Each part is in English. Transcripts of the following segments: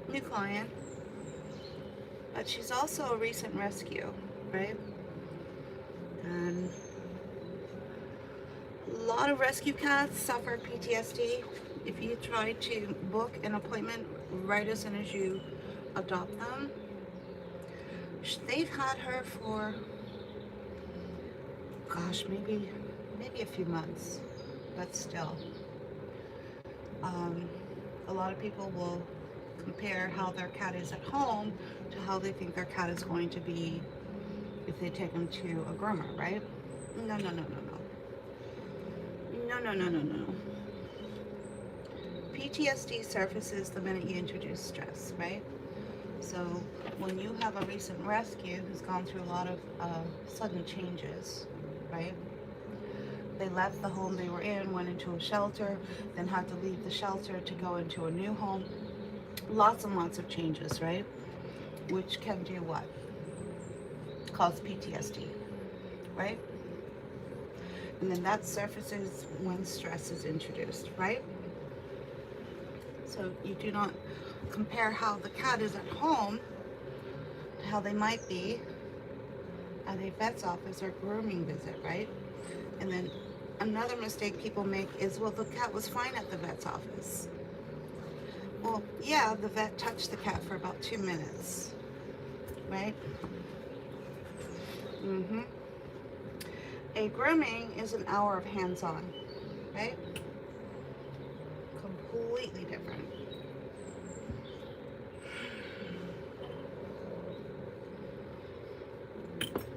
new client, but she's also a recent rescue, right? And a lot of rescue cats suffer PTSD. If you try to book an appointment right as soon as you adopt them, they've had her for, gosh, maybe a few months, but still. Um, a lot of people will compare how their cat is at home to how they think their cat is going to be if they take them to a groomer, right? No, no, no, no, no. No, no, no, no, no. PTSD surfaces the minute you introduce stress, right? So when you have a recent rescue who's gone through a lot of sudden changes, right? They left the home they were in, went into a shelter, then had to leave the shelter to go into a new home. Lots and lots of changes, right? Which can do what? Cause PTSD, right? And then that surfaces when stress is introduced, right? So you do not compare how the cat is at home to how they might be at a vet's office or grooming visit, right? And then another mistake people make is, well, the cat was fine at the vet's office. Well, yeah, the vet touched the cat for about 2 minutes, right? Mm-hmm. A grooming is an hour of hands-on, right? Completely different.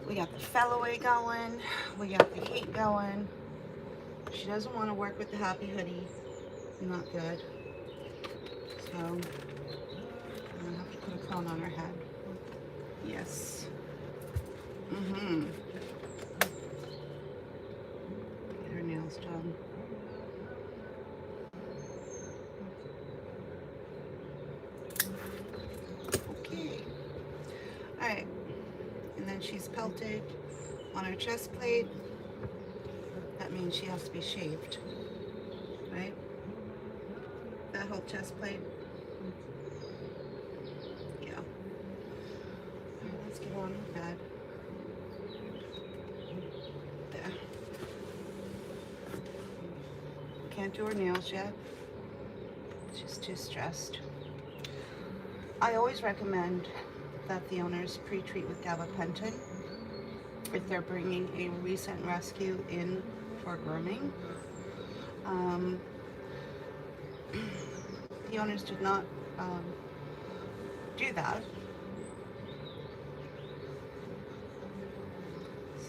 We got the felloway going. We got the heat going. She doesn't want to work with the happy hoodie. Not good. So I'm gonna have to put a cone on her head. Yes. Mm-hmm. Get her nails done. Okay. Alright. And then she's pelted on her chest plate. That means she has to be shaved. Right? That whole chest plate. Yeah. Alright, let's get her on her bed. There. Can't do her nails yet. She's too stressed. I always recommend that the owners pre-treat with gabapentin if they're bringing a recent rescue in for grooming. The owners did not do that.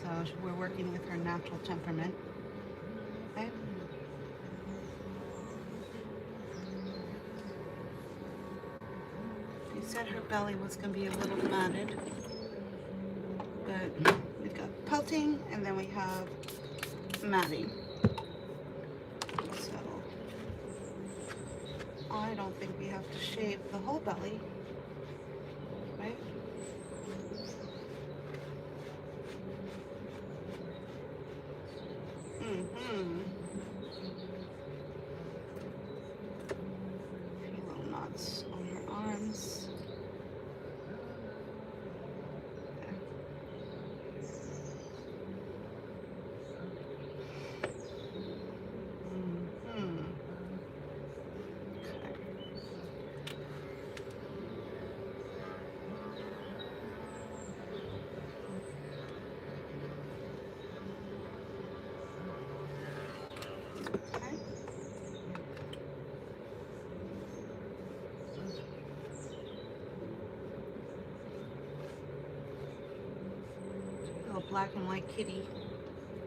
So we're working with her natural temperament. Okay? They said her belly was going to be a little matted. But we've got pelting and then we have matting. So I don't think we have to shave the whole belly, right? Mm-hmm. A few little knots on her arms. There. Mm-hmm. Okay. Okay. Little black and white kitty.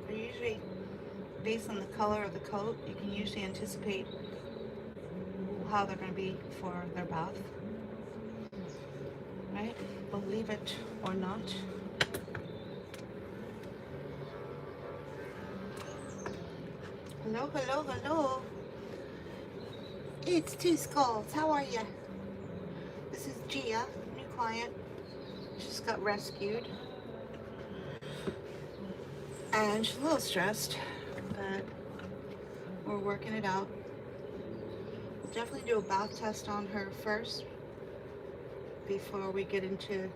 They're usually based on the color of the coat. You can usually anticipate how they're going to be for their bath, right? Believe it or not. Hello, hello, hello. It's Two Skulls. How are you? This is Gia, new client. She just got rescued. And she's a little stressed, but we're working it out. We'll definitely do a bath test on her first before we get into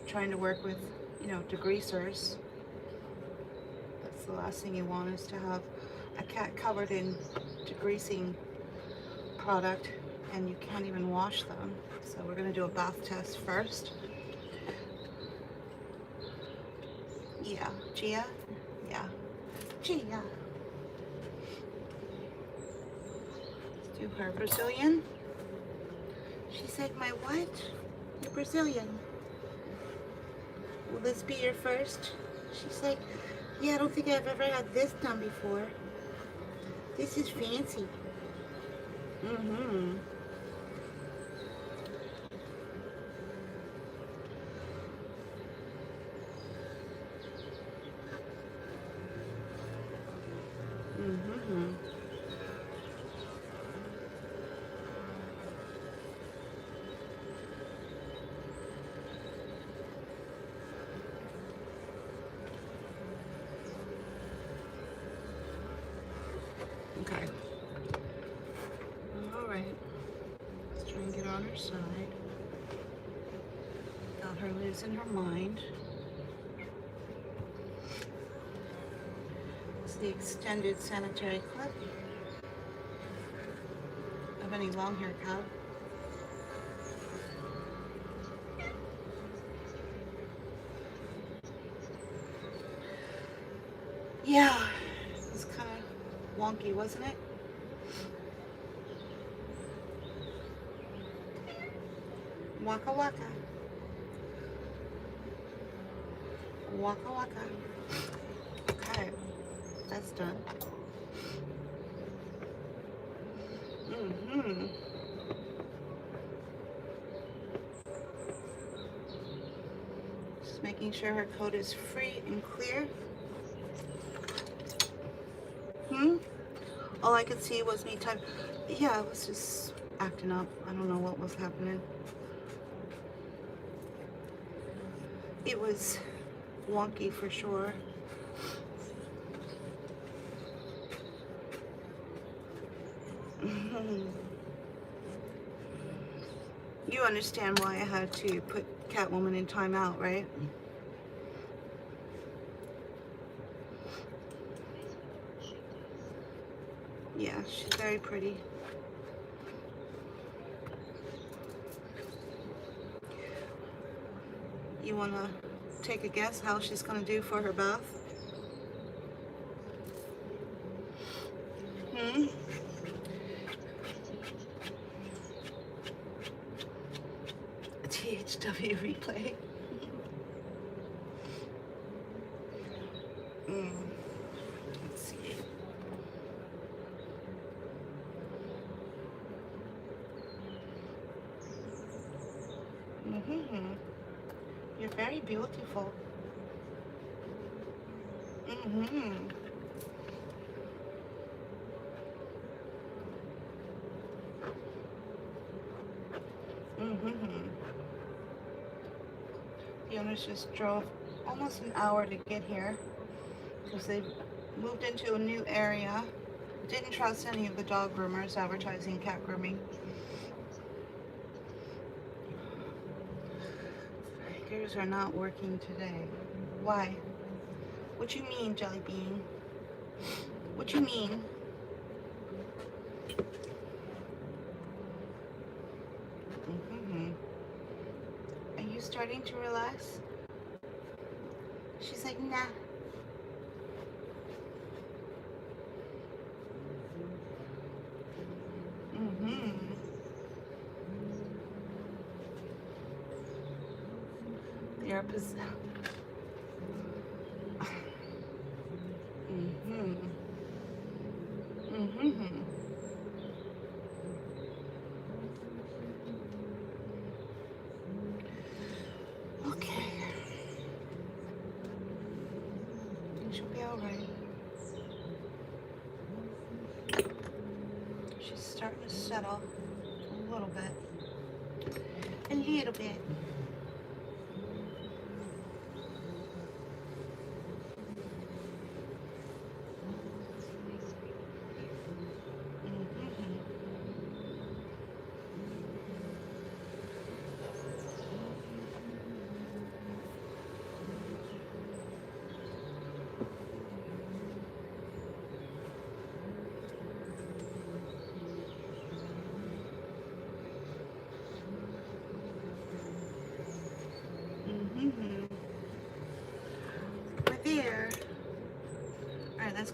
trying to work with, you know, degreasers. That's the last thing you want, is to have a cat covered in degreasing product and you can't even wash them. So we're going to do a bath test first. Yeah, Gia? Yeah. Gia. Let's do her Brazilian. She said, my what? You're Brazilian. Will this be your first? She's like, yeah, I don't think I've ever had this done before. This is fancy. Mm-hmm. Mm-hmm. Okay. All right. Let's try and get on her side. Got her losing her mind. It's the extended sanitary clip of any long hair cow. Yeah, it was kind of wonky, wasn't it? Waka waka. Waka waka. Okay, that's done. Mm-hmm. Just making sure her coat is free and clear. All I could see was me type. Yeah, it was just acting up. I don't know what was happening. It was wonky for sure. You understand why I had to put Catwoman in timeout, right? Yeah, she's very pretty. You want to take a guess how she's going to do for her bath? THW replay. Let's see. You're very beautiful. The owners just drove almost an hour to get here because they moved into a new area. Didn't trust any of the dog groomers advertising cat grooming. Figures are not working today. Why? What you mean, Jelly Bean? What you mean? Are you starting to relax? She's like, nah. You're Okay. She'll be all right. She's starting to settle a little bit. A little bit.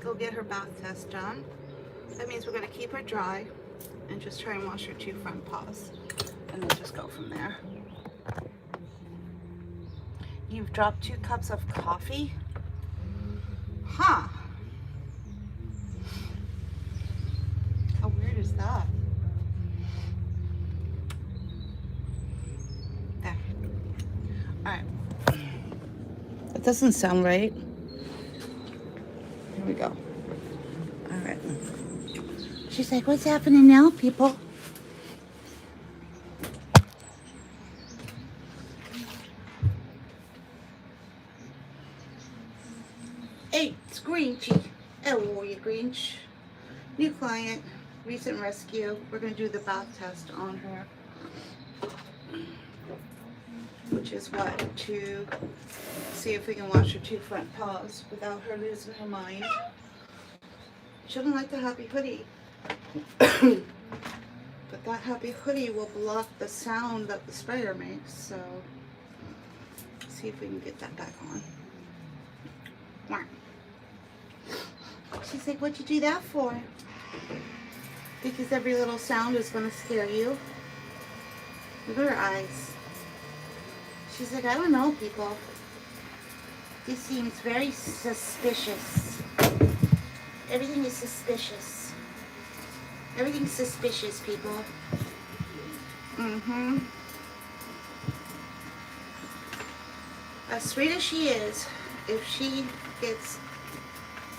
go get her bath test done. That means we're going to keep her dry and just try and wash her 2 front paws. And then just go from there. You've dropped 2 cups of coffee? Huh. How weird is that? There. Alright. That doesn't sound right. Here we go. Alright. She's like, what's happening now, people? Hey, it's Grinchy. Hello, you Grinch. New client, recent rescue. We're going to do the bath test on her. Which is what? To see if we can wash her 2 front paws without her losing her mind. She doesn't like the happy hoodie. But that happy hoodie will block the sound that the sprayer makes. So, see if we can get that back on. She's like, what'd you do that for? Because every little sound is going to scare you. Look at her eyes. She's like, I don't know, people. This seems very suspicious. Everything is suspicious. Everything's suspicious, people. As sweet as she is, if she gets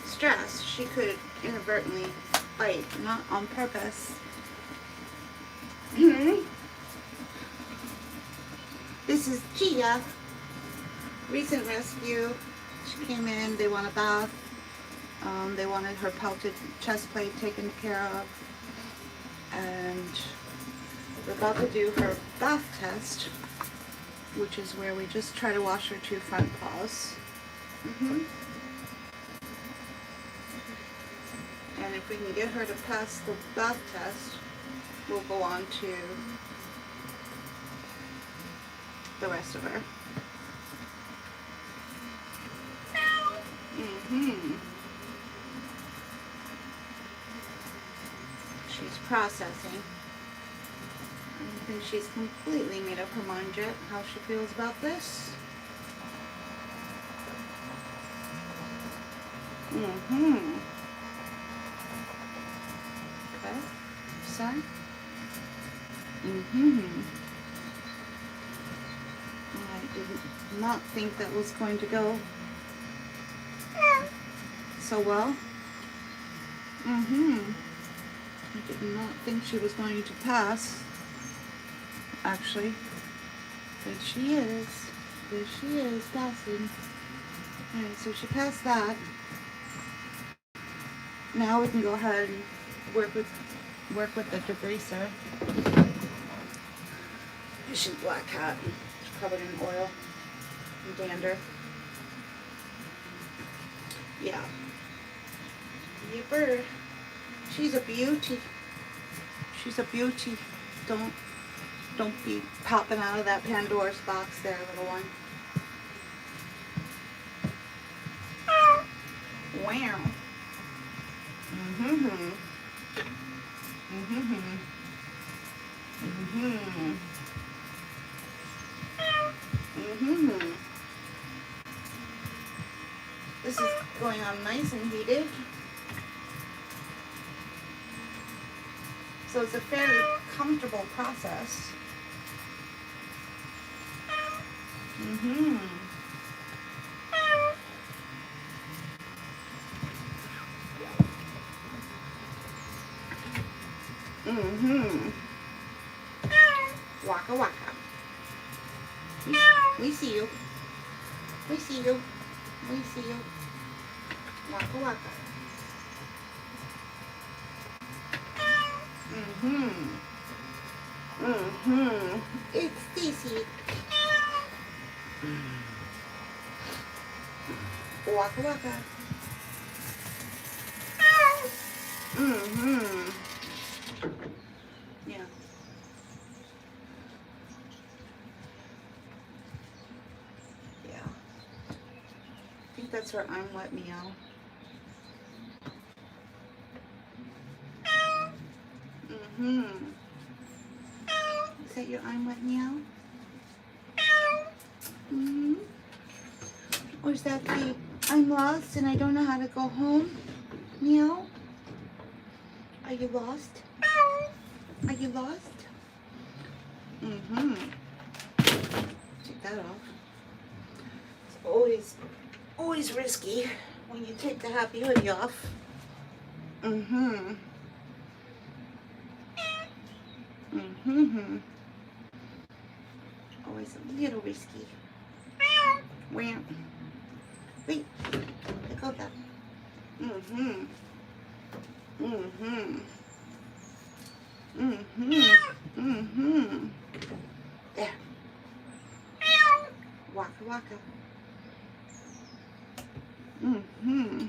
stressed, she could inadvertently bite, not on purpose. This is Gia, recent rescue. She came in, they want a bath. They wanted her pelted chest plate taken care of. And we're about to do her bath test, which is where we just try to wash her 2 front paws. And if we can get her to pass the bath test, we'll go on to the rest of her. She's processing. I don't think she's completely made up her mind yet how she feels about this. Okay. Son? I did not think that was going to go so well. I did not think she was going to pass, actually. But she is. There she is, passing. Alright, so she passed that. Now we can go ahead and work with the degreaser. She's black cat. She's covered in oil and dander. Yeah. Yipper. She's a beauty. She's a beauty. Don't be popping out of that Pandora's box there, little one. Wow. This is going on nice and heated. So it's a fairly comfortable process. Waka waka. We see you. We see you. We see you. Waka waka. It's Stacy. Waka waka. Yeah. Yeah. I think that's her I'm wet meow. Mm-hmm. Is that your I'm wet meow? Mm-hmm. Or is that the I'm lost and I don't know how to go home? Meow? Are you lost? Are you lost? Mm-hmm. Take that off. It's always risky when you take the happy hoodie off. Mm-hmm. Mm-hmm. Always a little risky. Wait. Wait. Pick up that. Mm-hmm. Mm-hmm. Mm-hmm. Mm-hmm. There. Waka waka. Mm-hmm.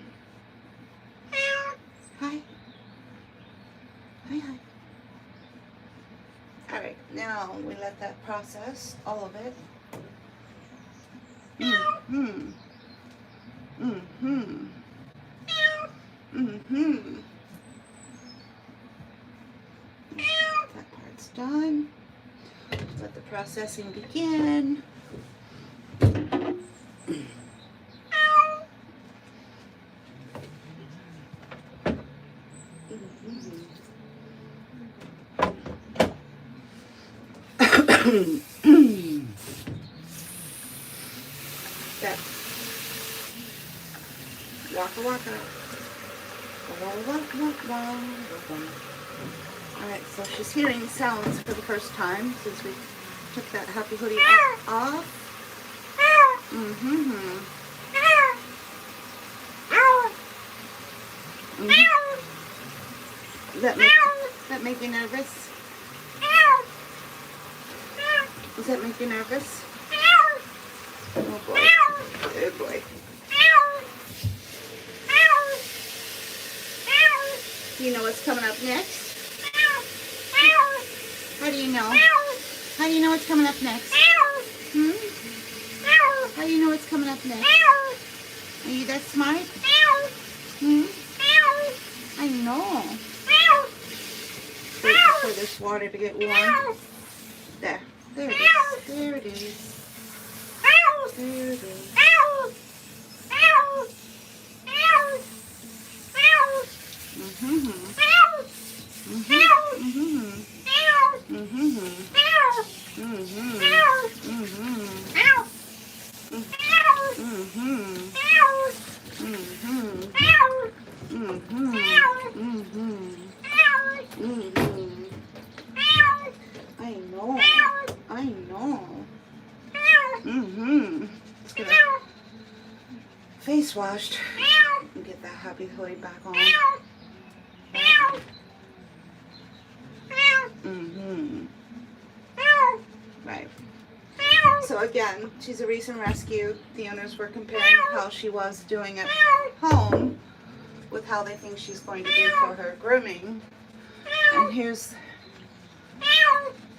Hi. Hi, hi. Alright, now we let that process, all of it. Mm-hmm. Mm-hmm. Mm-hmm. That part's done. Let the processing begin. That waka waka. Alright, so she's hearing sounds for the first time since we took that happy hoodie off. Mm-hmm. Does that make you nervous? Does that make you nervous? Oh boy. Oh boy. Do you know what's coming up next? How do you know? How do you know what's coming up next? Hmm? How do you know what's coming up next? Are you that smart? Hmm? I know. Wait for this water to get warm. There. There it is. There it is. There it is. Mm-hmm. Mm-hmm. Mm-hmm. Mm-hmm. I know. I know. Let's get her face washed and get that happy hoodie back on. Right. So again, she's a recent rescue. The owners were comparing how she was doing at home with how they think she's going to do for her grooming. And here's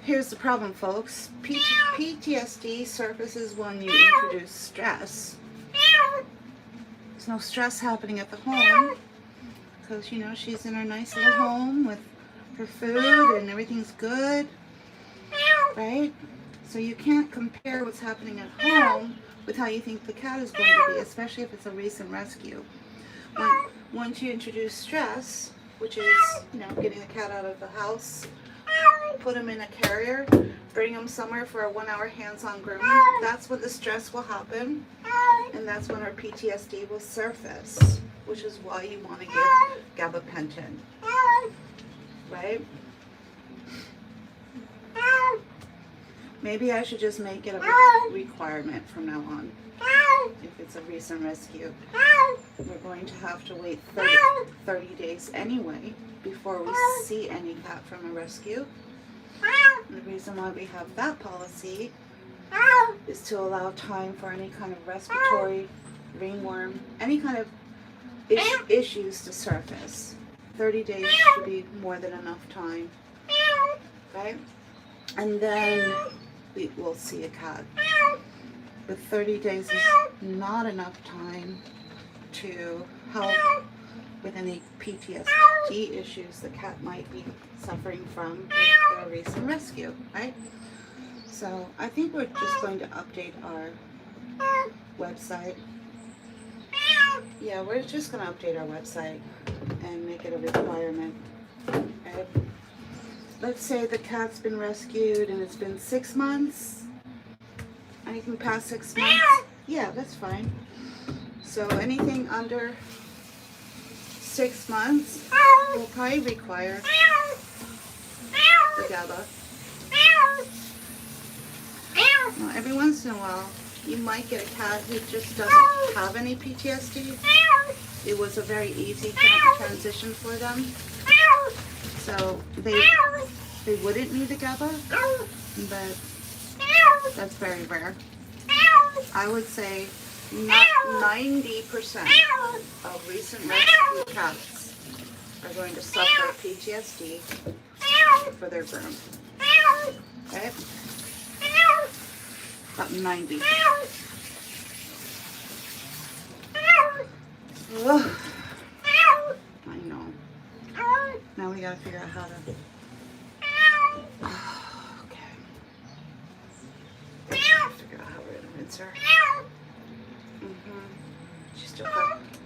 the problem, folks. PTSD surfaces when you introduce stress. There's no stress happening at the home because, you know, she's in her nice little home with her food and everything's good, right? So you can't compare what's happening at home with how you think the cat is going to be, especially if it's a recent rescue. Once you introduce stress, which is, you know, getting the cat out of the house, put him in a carrier, bring him somewhere for a 1-hour hands-on grooming, that's when the stress will happen, and that's when our PTSD will surface, which is why you want to give gabapentin, right? Maybe I should just make it a requirement from now on. If it's a recent rescue, we're going to have to wait 30 days anyway before we see any cat from a rescue. And the reason why we have that policy is to allow time for any kind of respiratory, ringworm, any kind of issues to surface. 30 days should be more than enough time, right? And then we will see a cat. But 30 days is not enough time to help with any PTSD issues the cat might be suffering from with the recent rescue, right? So I think we're just going to update our website. Yeah, we're just going to update our website and make it a requirement. Right? Let's say the cat's been rescued and it's been 6 months. Anything past 6 months? Yeah, that's fine. So anything under 6 months will probably require the GABA. Well, every once in a while, you might get a cat who just doesn't have any PTSD. It was a very easy transition for them. So they wouldn't need the GABA, but that's very rare. I would say 90% of recent rescue cats are going to suffer PTSD for their groom. Okay? About 90. Ugh. I know. Now we gotta figure out how to. Okay. Figure out how we're gonna rinse her. She's still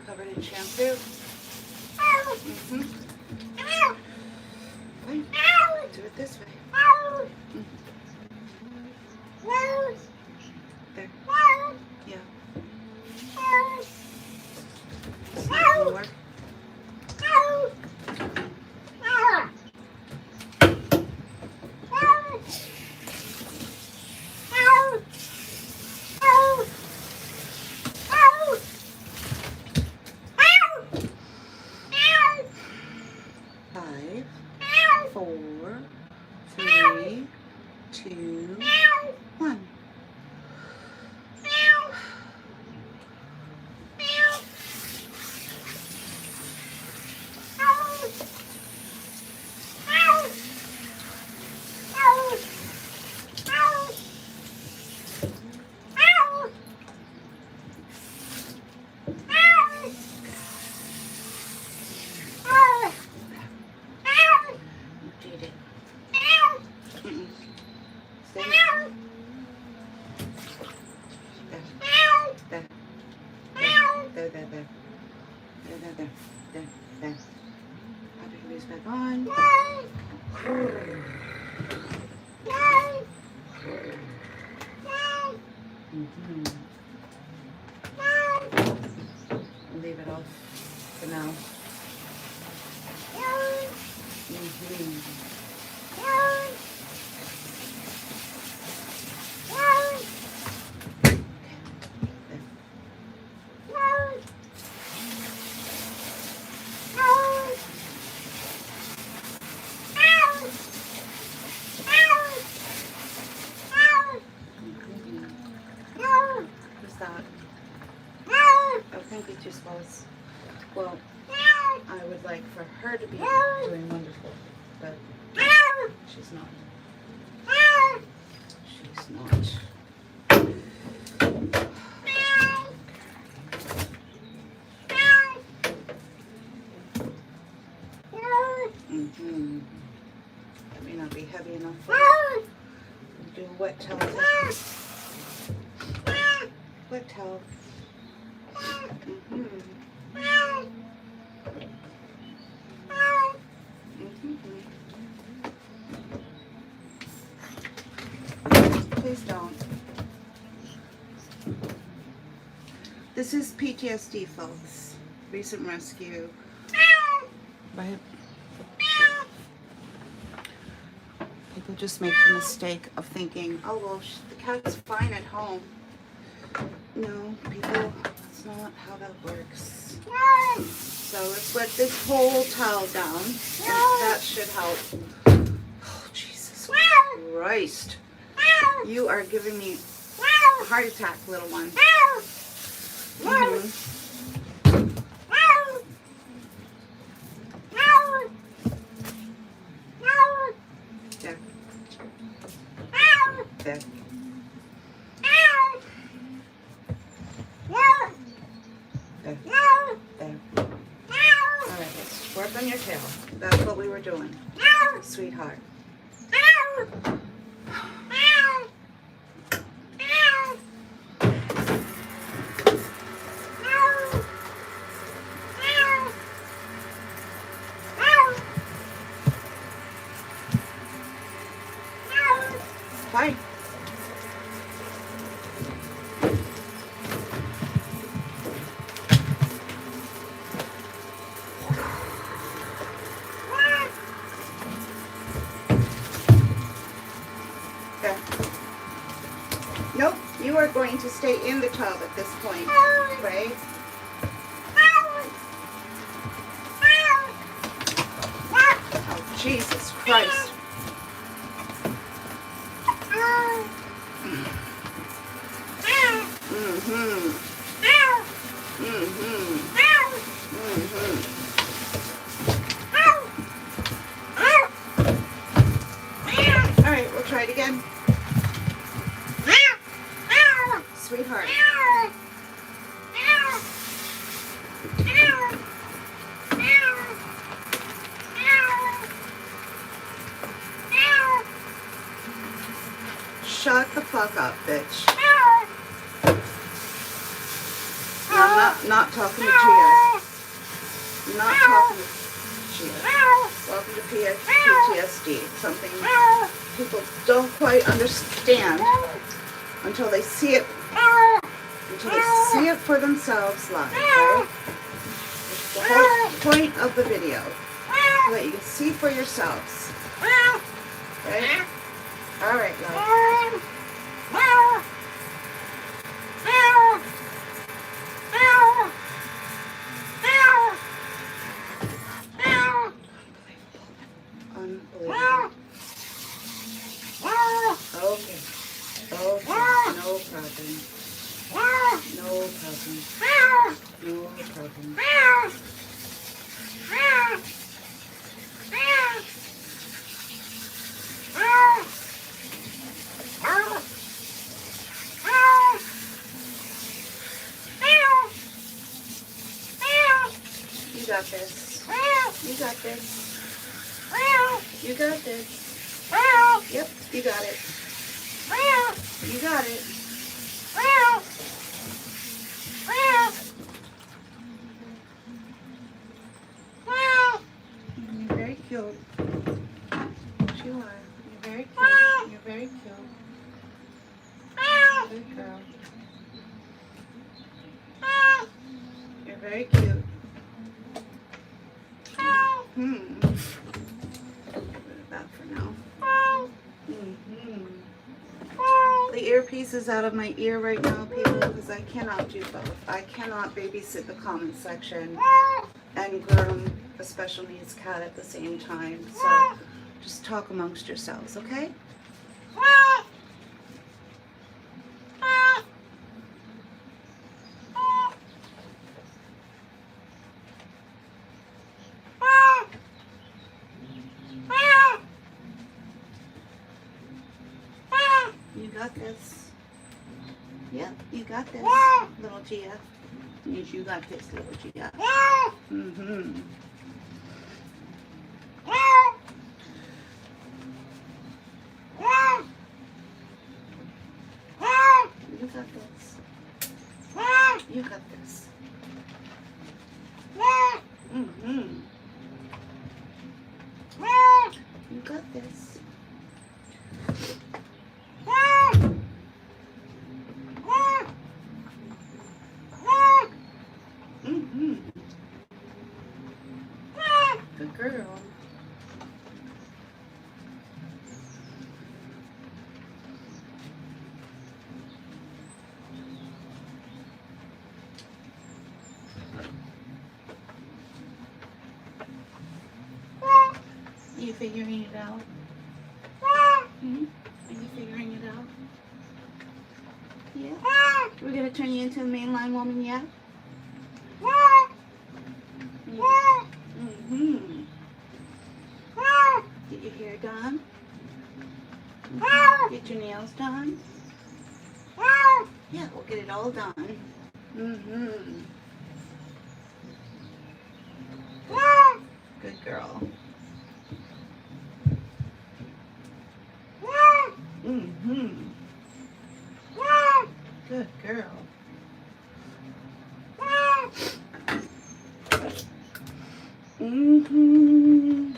covered in shampoo. Fine. Do it this way. There. Yeah. It's not gonna work. There. Put your knees back on. Leave it off for now. Just was, well, I would like for her to be doing wonderful, but she's not. She's not. That may not be heavy enough for her. Do a wet towel. Wet towel. Please don't. This is PTSD, folks. Recent rescue. Right? People just make the mistake of thinking, oh, well, the cat's fine at home. No, people, that's not how that works. So let's let this whole towel down, and that should help. Oh, Jesus Christ. You are giving me a heart attack, little one. There. There. There. There. on your tail. That's what we were doing, sweetheart. Fine. Nope, you are going to stay in the tub at this point, right? Oh, Jesus Christ. All right, we'll try it again. Sweetheart. Shut the fuck up, bitch. I'm not talking to Gia. Not talking to Gia. Welcome to PTSD. Something people don't quite understand until they see it. Until they see it for themselves live, right? It's the whole point of the video, so that you can see for yourselves. Right? All right, love. Unbelievable. Okay. Okay. No problem. No problem. No problem. You got this. You got this. You got this. Yep, you got it. You got it. You're very cute. Yes, you are. You're very cute. You're very cute. Good girl. You're very cute. That for now. The earpiece is out of my ear right now, people, because I cannot do both. I cannot babysit the comment section and groom a special needs cat at the same time. So just talk amongst yourselves, okay? You got this. Yep, you got this, little Gia. Yes, you got this, little Gia. Mm-hmm. You got this. You got this. Mm-hmm. You got this. Mm-hmm. Good girl. You figuring it out? Hmm? Are you figuring it out? Yeah? We're gonna turn you into a mainline woman, yeah? Mm-hmm. Get your hair done? Get your nails done? Yeah, we'll get it all done. Mm-hmm. Good girl. Mm-hmm. Good girl. Mm-hmm.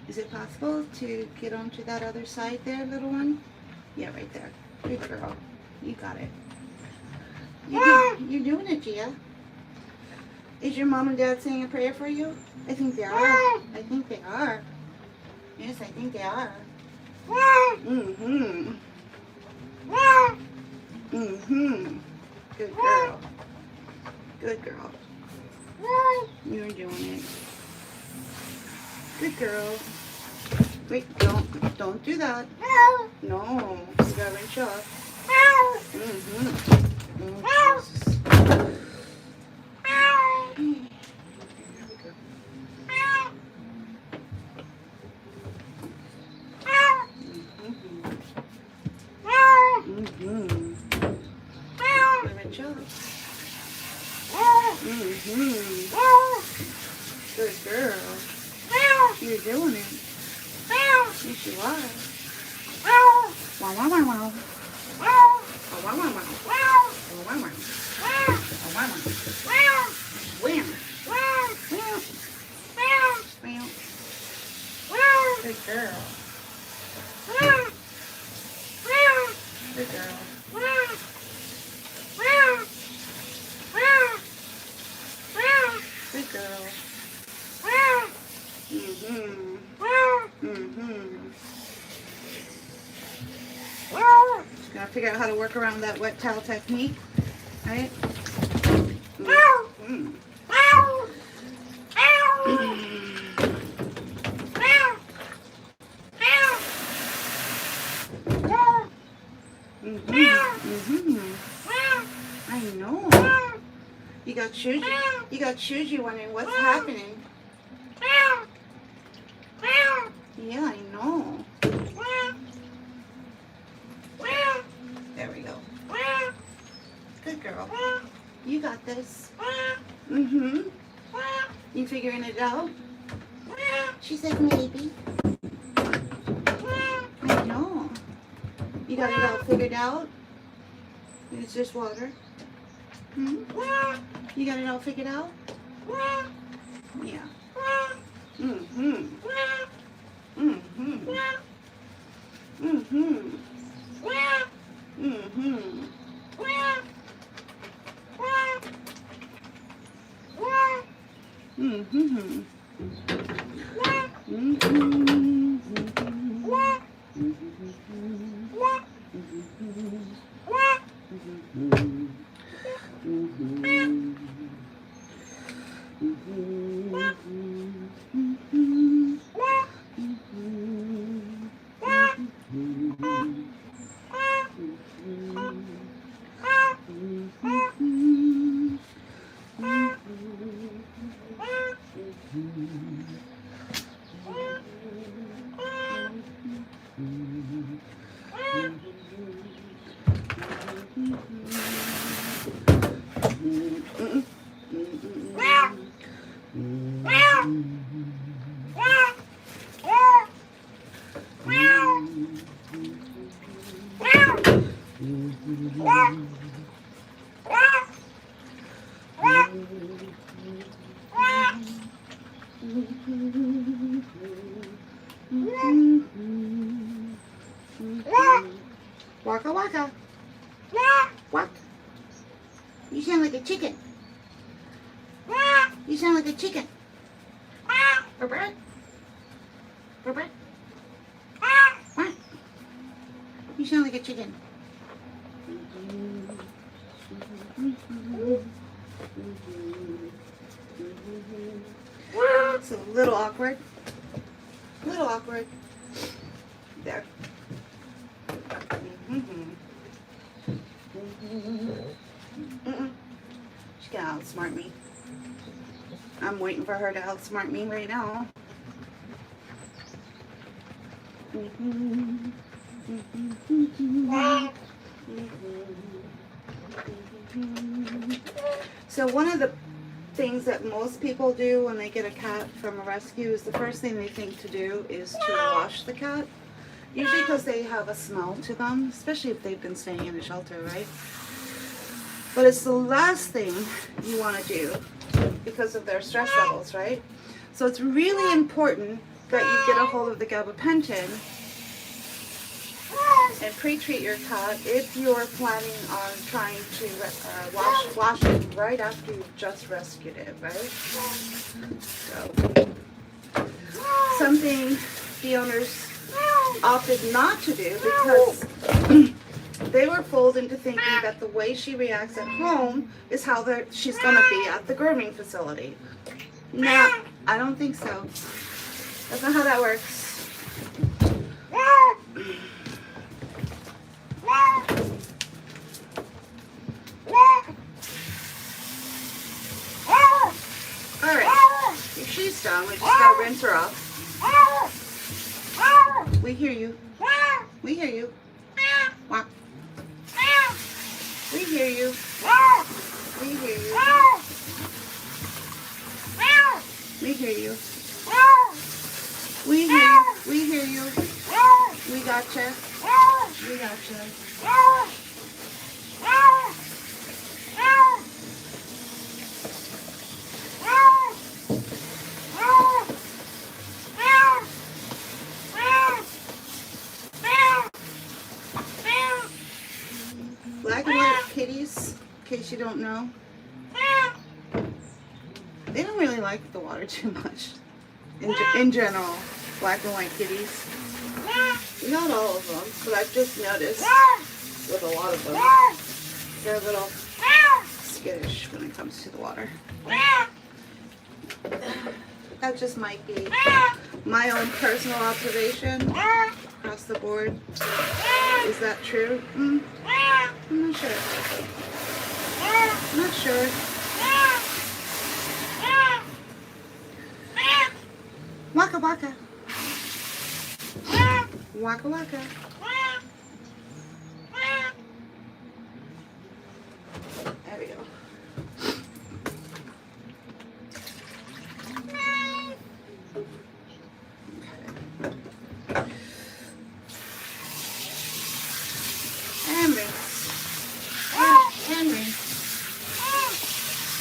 Is it possible to get onto that other side there, little one? Yeah, right there. Good girl. You got it. You're doing it, Gia. Is your mom and dad saying a prayer for you? I think they are. I think they are. Yes, I think they are. Mm-hmm. Mm-hmm. Good girl. Good girl. You're doing it. Good girl. Wait, don't do that. No, you gotta rinse off. Mm-hmm. Good girl. You're doing it. Yes, you are. Wow, wow, wow, wow. Wow, wow, wow, wow. Wow, wow, wow. Wow, wow, wow. Wham. Wham. Good girl. Good girl. Good girl. Mm-hmm. Mm-hmm. Just gotta figure out how to work around that wet towel technique, right? Mm-hmm. I know. You got shoes. You wondering what's happening. Yeah, I know. There we go. Good girl. You got this. Mm-hmm. You figuring it out? She said maybe. I know. You got it all figured out? It's just water. Hmm? You got it all figured out? Yeah. Mm-hmm. Mm-hmm. Mm-hmm. Mm-hmm. Mm-hmm. Waka waka. What? You sound like a chicken. You sound like a chicken. What? What? You sound like a chicken. It's a little awkward. There. She can outsmart me. I'm waiting for her to outsmart me right now. So one of the things that most people do when they get a cat from a rescue is the first thing they think to do is to wash the cat. Usually because they have a smell to them, especially if they've been staying in a shelter, right? But it's the last thing you want to do because of their stress levels, right? So it's really important that you get a hold of the gabapentin and pre-treat your cat if you're planning on trying to wash it right after you've just rescued it, right? So, something the owners opted not to do because they were fooled into thinking that the way she reacts at home is how she's going to be at the grooming facility. No, I don't think so. That's not how that works. Alright, if she's done, we just gotta rinse her off. We hear you. We hear you. Wah. We hear you. We hear you. We hear you. We hear you. We hear you. We gotcha. We gotcha. Black and white kitties, in case you don't know, they don't really like the water too much. In general, black and white kitties. Not all of them, but I've just noticed with a lot of them, they're a little skittish when it comes to the water. That just might be my own personal observation across the board. Is that true? I'm not sure. I'm not sure. Waka waka. Waka waka. There we go.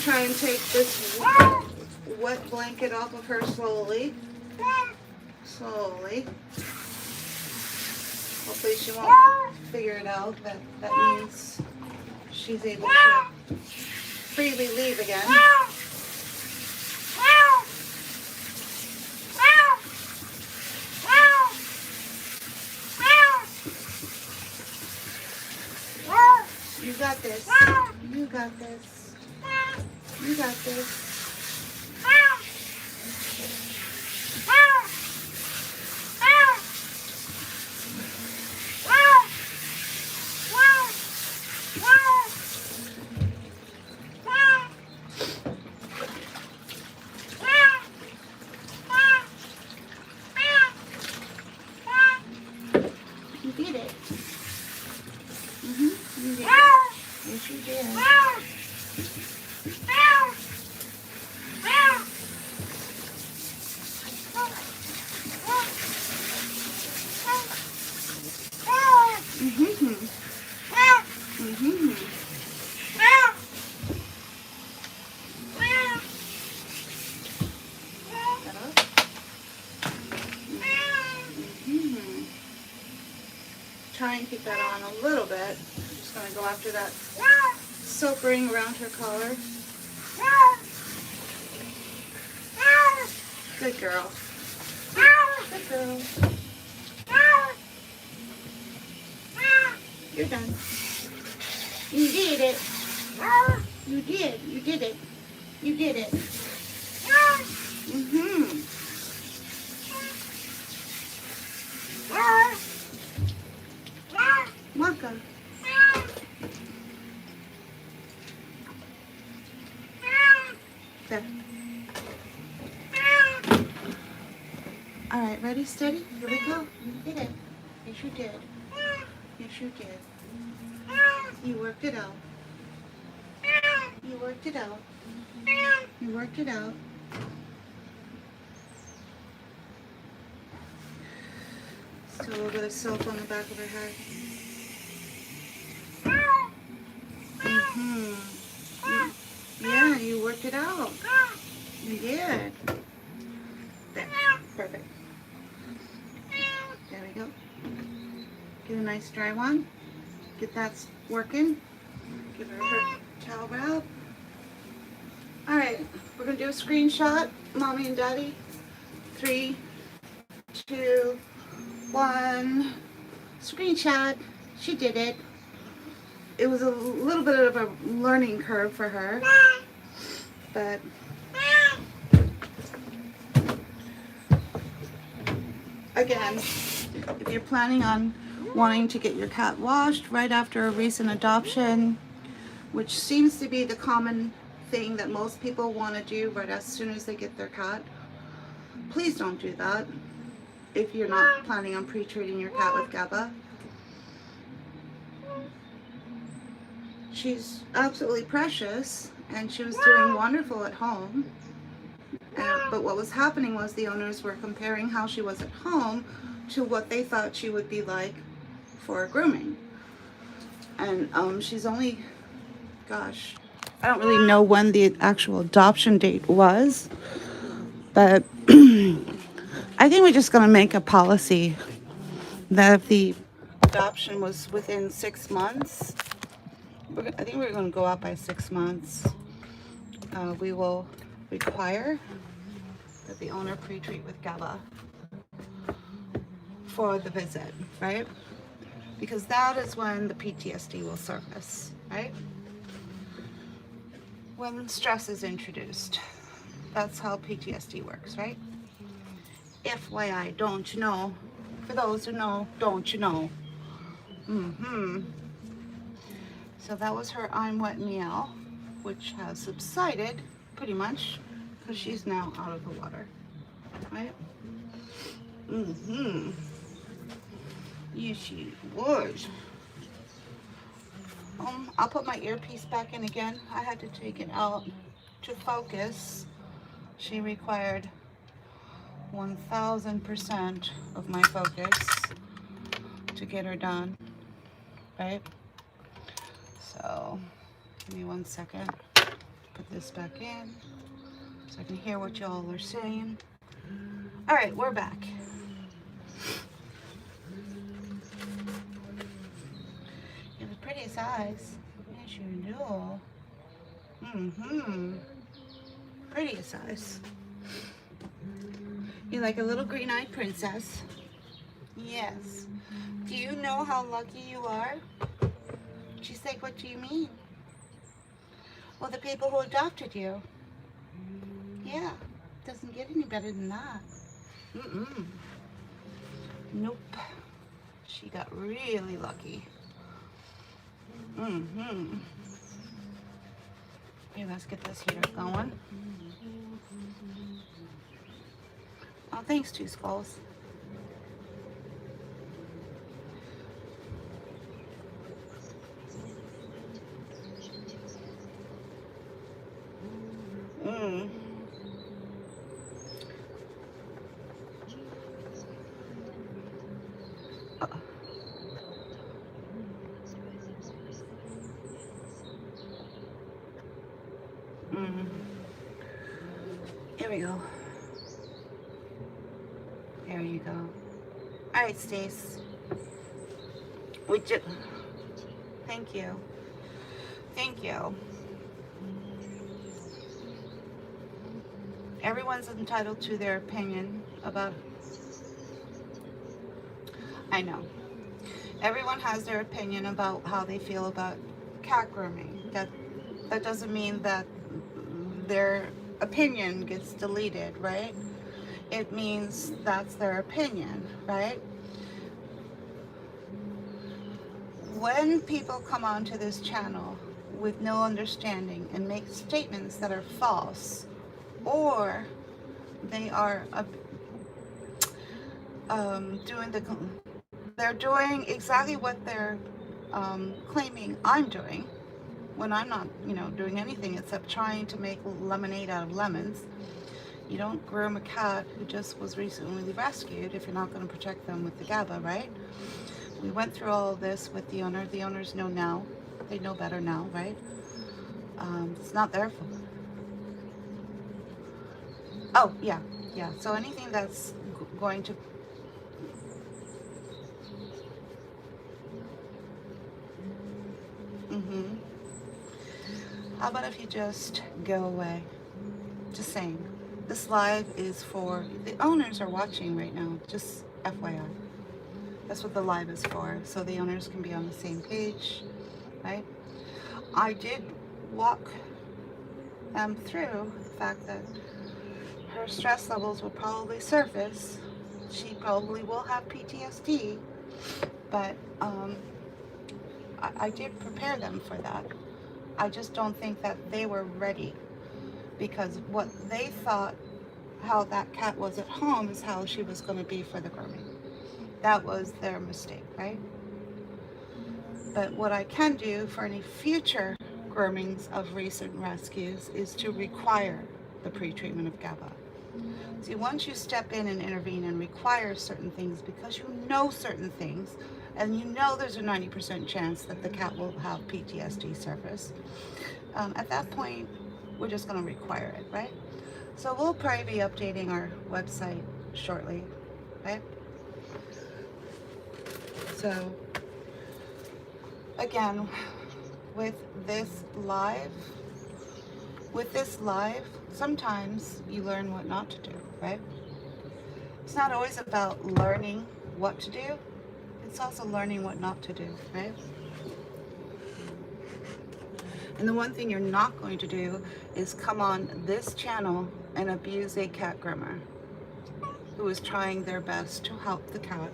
Try and take this wet blanket off of her slowly. Slowly. Hopefully she won't figure it out. That means she's able to freely leave again. You got this. You got this. You got this. You did it. You did it. Yes, you did. Try and keep that on a little bit. I'm just going to go after that soap ring around her collar. Good girl. Good girl. You're done. You did it. You did. You did it. You did it. Welcome. All right, ready, steady. Here we go. You did it. Yes, you did. Yes, you did. You worked it out. You worked it out. You worked it out. So a little bit of soap on the back of her head. Yeah, you worked it out. You did. There. Perfect. There we go. Get a nice dry one. Get that working. Give her her towel wrap. Alright, we're going to do a screenshot. Mommy and Daddy. 3, 2, 1. Screenshot. She did it. It was a little bit of a learning curve for her. But again, if you're planning on wanting to get your cat washed right after a recent adoption, which seems to be the common thing that most people want to do right as soon as they get their cat, please don't do that if you're not planning on pre-treating your cat with GABA. She's absolutely precious and she was doing wonderful at home. But what was happening was the owners were comparing how she was at home to what they thought she would be like for grooming. And she's only, gosh, I don't really know when the actual adoption date was, but I think we're just going to make a policy that if the adoption was within 6 months, I think we're going to go out by 6 months, we will require that the owner pre-treat with GABA for the visit, right? Because that is when the PTSD will surface, right? When stress is introduced. That's how PTSD works, right? FYI, don't you know? For those who know, don't you know? So that was her I'm wet meow, which has subsided pretty much because she's now out of the water, right? Yes, she would. I'll put my earpiece back in again. I had to take it out to focus. She required 1000% of my focus to get her done, right? So, give me 1 second. Put this back in so I can hear what y'all are saying. All right, we're back. You have the prettiest eyes. Yes, you do. Prettiest eyes. You're like a little green-eyed princess. Yes. Do you know how lucky you are? She's like, what do you mean? Well, the people who adopted you. Yeah, doesn't get any better than that. Nope. She got really lucky. Okay, let's get this heater going. Oh, thanks, Two Skulls. Here we go. There you go. All right, Stace. Thank you. Thank you. Everyone's entitled to their opinion about... I know. Everyone has their opinion about how they feel about cat grooming. That doesn't mean that their opinion gets deleted, right? It means that's their opinion, right? When people come onto this channel with no understanding and make statements that are false, or they are they're doing exactly what they're claiming I'm doing, when I'm not, doing anything except trying to make lemonade out of lemons. You don't groom a cat who just was recently rescued if you're not going to protect them with the GABA, right? We went through all of this with the owner. The owners know now. They know better now, right? It's not their fault. Oh, yeah, yeah. So anything that's going to... Mm-hmm. How about if you just go away? Just saying. This live is for... The owners are watching right now, just FYI. That's what the live is for, so the owners can be on the same page, right? I did walk them through the fact that her stress levels will probably surface. She probably will have PTSD, but I did prepare them for that. I just don't think that they were ready, because what they thought how that cat was at home is how she was going to be for the grooming. That was their mistake, right? But what I can do for any future groomings of recent rescues is to require the pre-treatment of GABA. See, once you step in and intervene and require certain things because you know certain things, and you know there's a 90% chance that the cat will have PTSD surface, at that point, we're just going to require it, right? So we'll probably be updating our website shortly, right? So, again, with this live, sometimes you learn what not to do, right? It's not always about learning what to do. It's also learning what not to do, right? And the one thing you're not going to do is come on this channel and abuse a cat groomer who is trying their best to help the cat,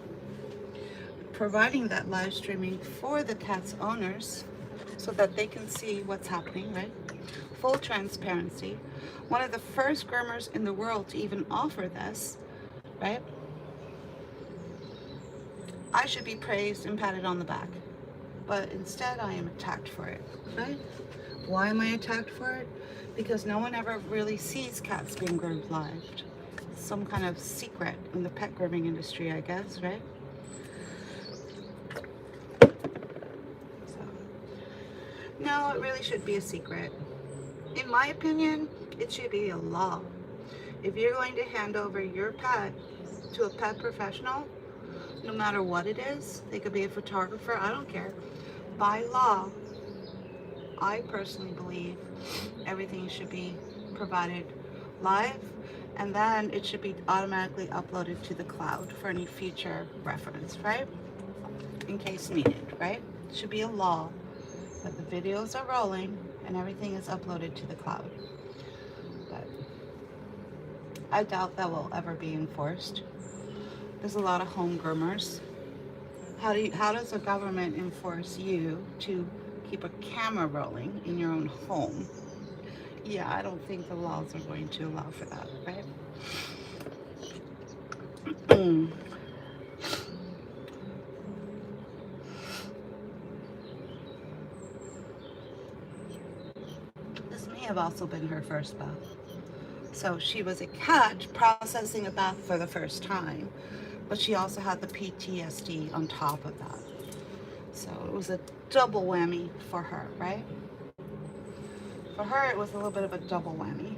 providing that live streaming for the cat's owners so that they can see what's happening, right? Full transparency. One of the first groomers in the world to even offer this, right? I should be praised and patted on the back, but instead I am attacked for it, right? Why am I attacked for it? Because no one ever really sees cats being groomed live. Some kind of secret in the pet grooming industry, I guess, right? No, it really should be a secret. In my opinion, it should be a law. If you're going to hand over your pet to a pet professional, no matter what it is, they could be a photographer, I don't care. By law, I personally believe everything should be provided live, and then it should be automatically uploaded to the cloud for any future reference, right? In case needed, right? It should be a law that the videos are rolling and everything is uploaded to the cloud. But I doubt that will ever be enforced. There's a lot of home groomers. How does a government enforce you to keep a camera rolling in your own home? Yeah, I don't think the laws are going to allow for that, right? This may have also been her first bath. So she was a cat processing a bath for the first time, but she also had the PTSD on top of that. So it was a double whammy for her, right? For her, it was a little bit of a double whammy.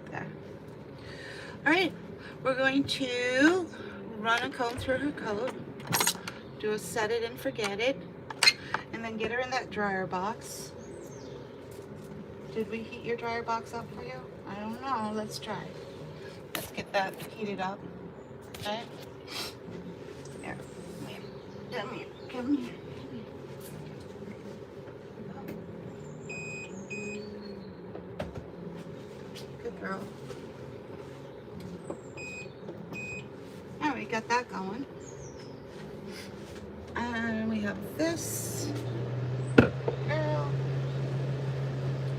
There. All right, we're going to run a comb through her coat, do a set it and forget it, and then get her in that dryer box. Did we heat your dryer box up for you? I don't know. Let's try. Let's get that heated up. Okay? Here. Come here. Come here. Good girl. All right, got that going. And we have this. Girl.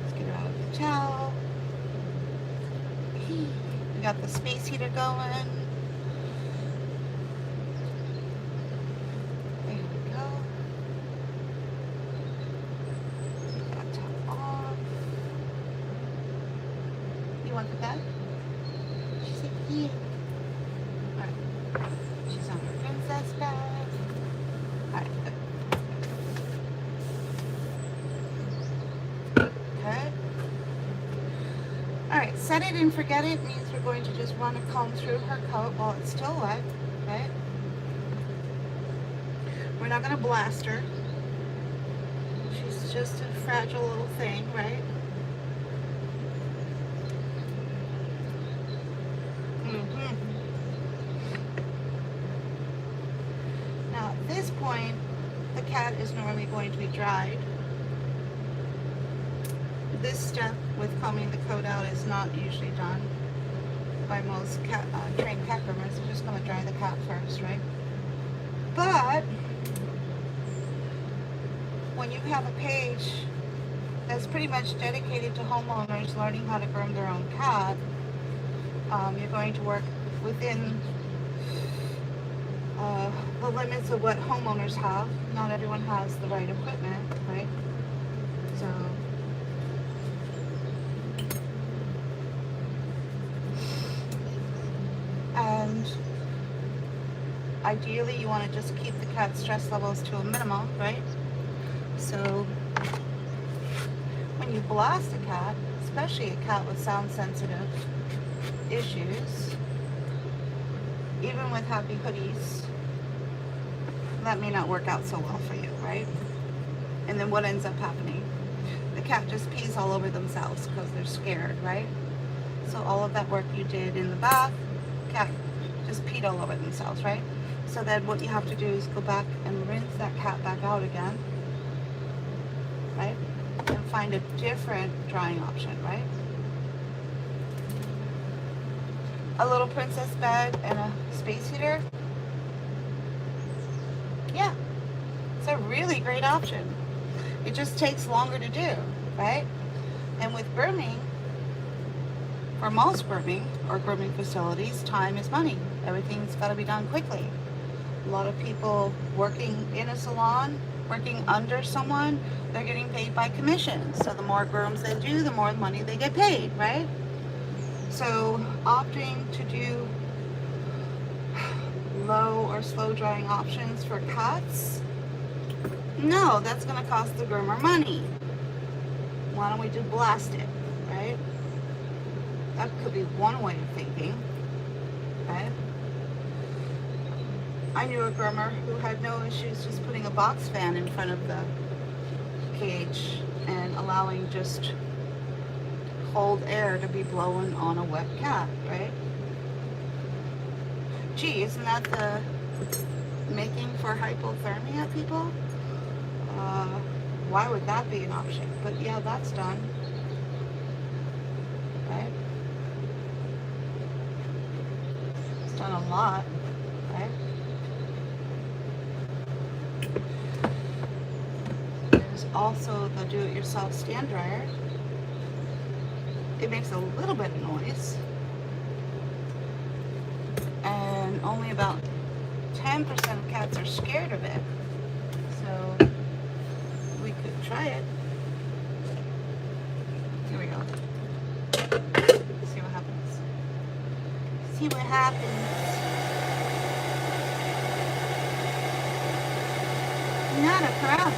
Let's get her out of the towel. We got the space heater going. There we go. Take that top off. You want the bed? She said, yeah. Alright. She's on her princess bed. Alright, good. Okay. Alright, set it and forget it means we're going to just run a comb through her coat while it's still wet. Okay? We're not going to blast her. She's just a fragile little thing, right? Now at this point, the cat is normally going to be dried. This step with combing the coat out is not usually done by most trained cat groomers. They're just going to dry the cat first, right? But when you have a page that's pretty much dedicated to homeowners learning how to groom their own cat, you're going to work within the limits of what homeowners have. Not everyone has the right equipment, right? So and ideally you want to just keep the cat's stress levels to a minimum, right? So when you blast a cat, especially a cat with sound sensitive issues, even with happy hoodies, that may not work out so well for you, right? And then what ends up happening? The cat just pees all over themselves because they're scared, right? So all of that work you did in the bath, cat just peed all over themselves, right? So then what you have to do is go back and rinse that cat back out again, right? And find a different drying option, right? A little princess bed and a space heater. Yeah, it's a really great option. It just takes longer to do, right? And with grooming, for most grooming or grooming facilities, time is money. Everything's got to be done quickly. A lot of people working in a salon, working under someone, they're getting paid by commission. So the more grooms they do, the more money they get paid, right? So opting to do low or slow drying options for cats, no, that's going to cost the groomer money. Why don't we do blast it, right? That could be one way of thinking, right? I knew a groomer who had no issues just putting a box fan in front of the cage and allowing just cold air to be blowing on a wet cat, right? Gee, isn't that the making for hypothermia, people? Why would that be an option? But yeah, that's done, right? It's done a lot, right? There's also the do-it-yourself stand dryer. It makes a little bit of noise, and only about 10% of cats are scared of it. So we could try it. Here we go. See what happens. See what happens. Not a problem.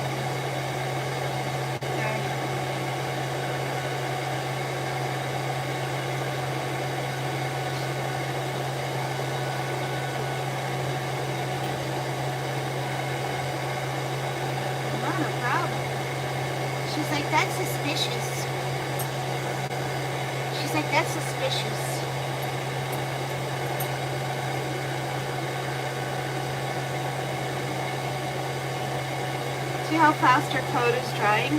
There you go. Not a problem. She's like, that's suspicious. She's like, that's suspicious. See how fast her coat is drying?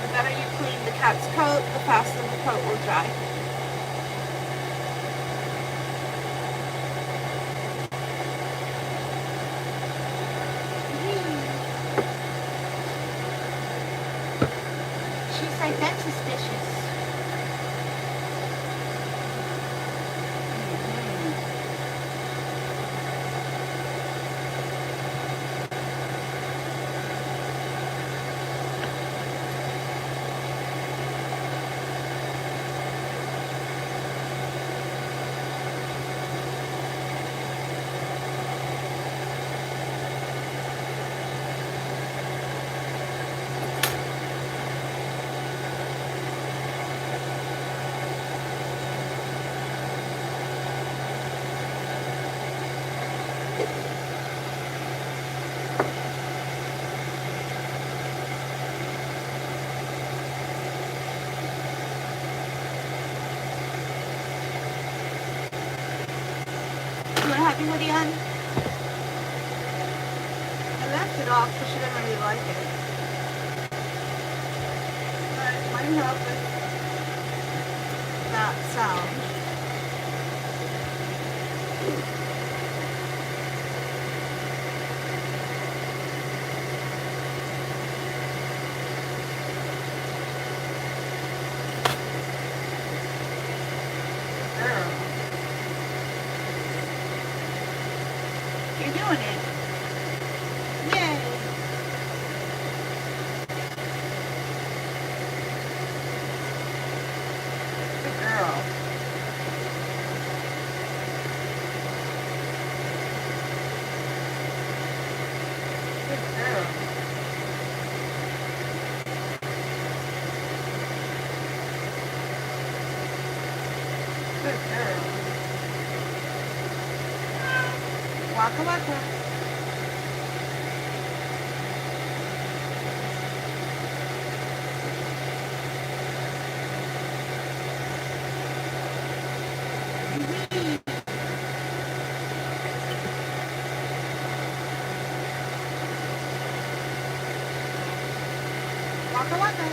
The better you clean the cat's coat, the faster the coat will dry. She's like, that's suspicious. shopping hoodie on? I left it off because she didn't really like it. But it might help with that sound. You're doing it. Yay. Good girl. Good girl. Good girl. Waka waka. Waka waka.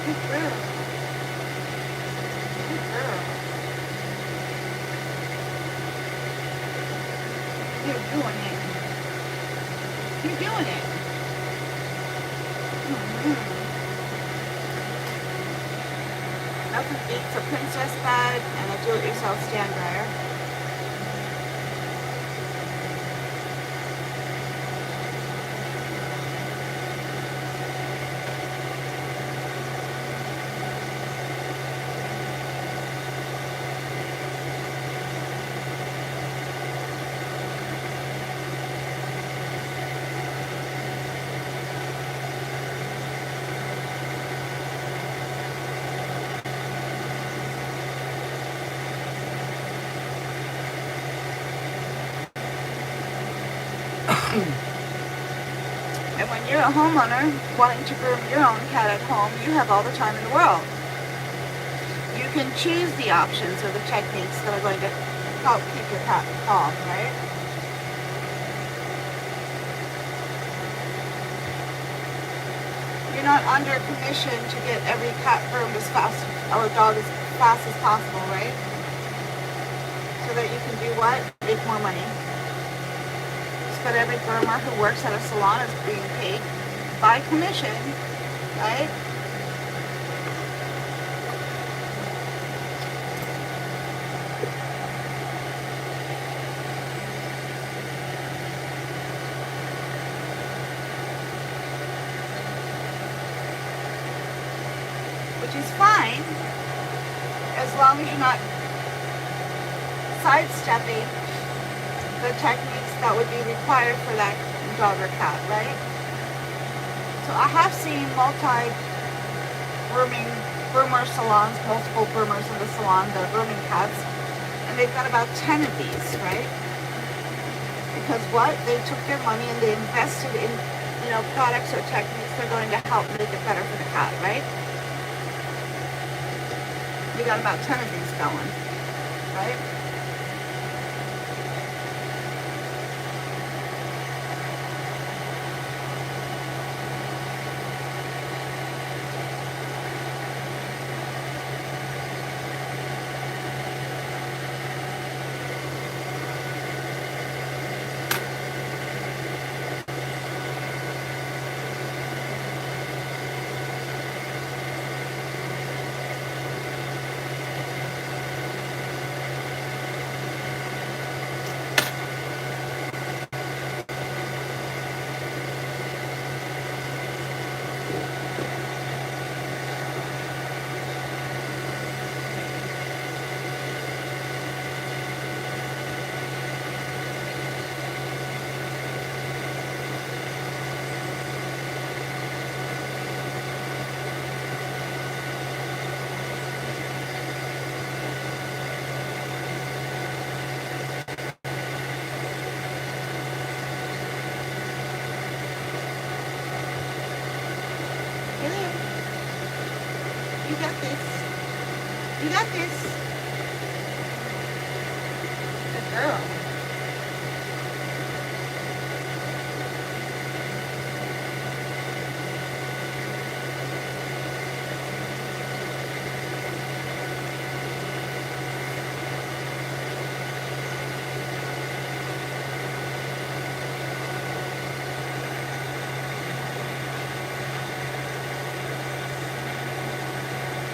Good girl. Good girl. You're doing it. You're doing it. Nothing beats a princess bed and a do-it-yourself stand dryer. And when you're a homeowner wanting to groom your own cat at home, you have all the time in the world. You can choose the options or the techniques that are going to help keep your cat calm, right? You're not under commission to get every cat groomed as fast or dog as fast as possible, right? So that you can do what? Make more money. But every groomer who works at a salon is being paid by commission, right? Which is fine, as long as you're not sidestepping the techniques that would be required for that dog or cat, right? So I have seen groomer salons, multiple groomers in the salon, the grooming cats, and they've got about 10 of these, right? Because what? They took their money and they invested in, products or techniques that are going to help make it better for the cat, right? We got about 10 of these going, right? got this. You got this. Good girl.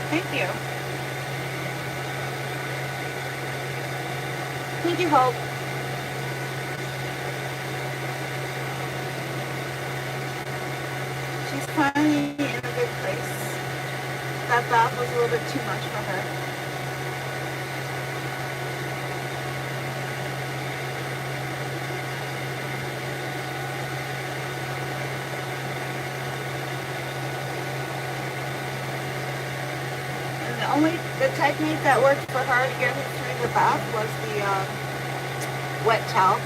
Thank you. Thank you, Hope. She's finally in a good place. That bath was a little bit too much for her. The technique that worked for her to get her through the bath was the wet towel.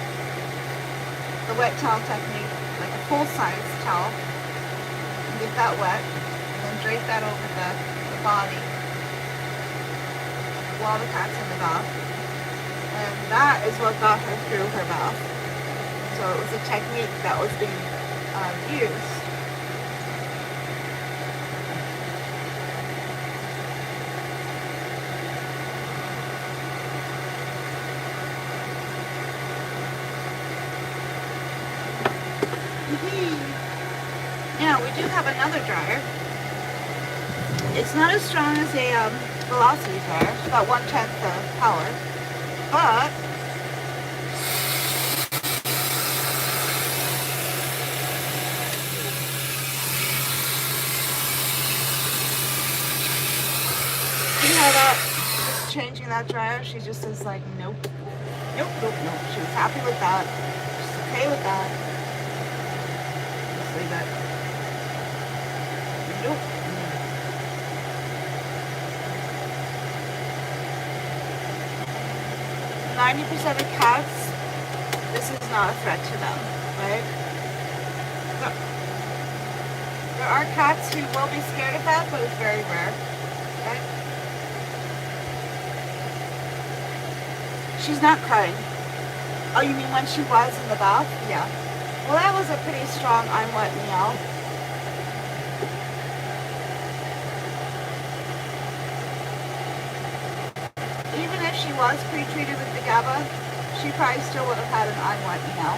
The wet towel technique, like a full-size towel. And get that wet, and then drape that over the body while the cat's in the bath. And that is what got her through her bath. So it was a technique that was being used. Now, we do have another dryer. It's not as strong as a velocity dryer. It's about 1/10 the power. But see how that, just changing that dryer, she just is like, nope. Nope, nope, nope. She was happy with that. She's okay with that. Just leave it. Nope. 90% of cats, this is not a threat to them, right? There are cats who will be scared of that, but it's very rare, right? She's not crying. Oh, you mean when she was in the bath? Yeah. Well, that was a pretty strong I'm wet meow. Even if she was pre-treated with the GABA, she probably still would have had an I'm wet meow.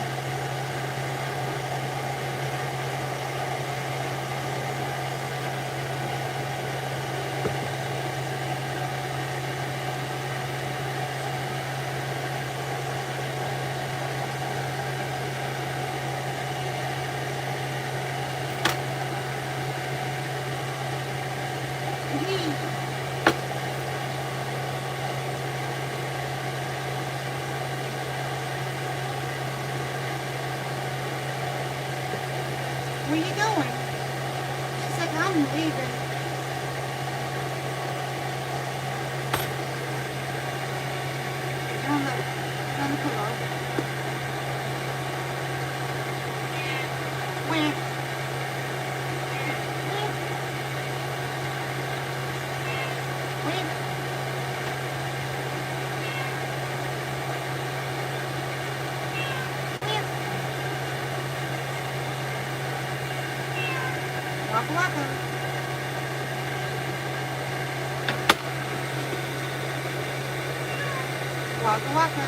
Where you going? She's like, I'm leaving. Get on the pillow. Where? Waka waka. Waka waka.